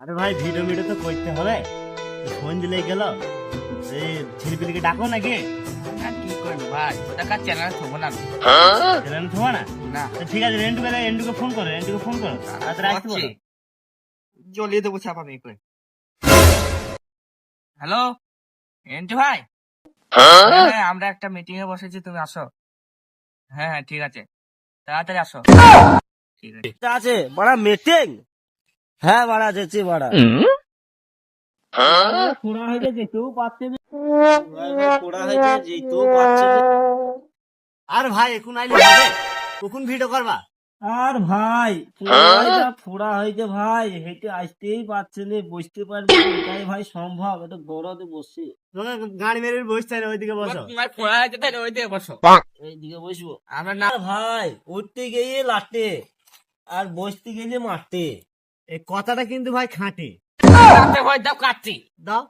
আরে ভাই video video তো করতে হবে, ফোন দিলে গেল ছেলেপিলিকে ডাকো নাকি? কি করবো ভাই, ওটা কার চ্যানেল থবো না আমি। চ্যানেল থোয়া না? না তো ঠিক আছে, রেন্টুকে ফোন করো, তাড়াতাড়ি আসতে বলো। জ্বলিয়ে দেবো চাপা মেয়ে করে। হ্যালো এন্টু ভাই, হ্যাঁ আমরা একটা মিটিং এ বসেছি, তুমি আসো। হ্যাঁ হ্যাঁ ঠিক আছে, তাড়াতাড়ি আসো। ঠিক আছে। আছে বড়া মিটিং? হ্যাঁ বড়া যেছি বড়া। খোড়া হইতে যেতেও পারছে না। খোড়া হইতে যেতেও পারছে না। আর ভাই এখন আইলে হবে? কখন ভিডিও করবা? আর ভাই ফোড়া হইতে ভাই হেঁটে আসতেই পারছে না, বসতে পারবে না, এটাই ভাই সম্ভব। এটা গড়তে বসছি, গাড়ি মেরে বসতে না, ওইদিকে বসো। তোমার পড়া হয়েছে তাই ওই দিয়ে বসো। এইদিকে বসবো আমরা না আর ভাই। উঠতে গিয়ে লাটে আর বসতে গেলে মারতে, এই কথাটা কিন্তু ভাই খাঁটি। রাতে ভয় দাও কাটছি। দাও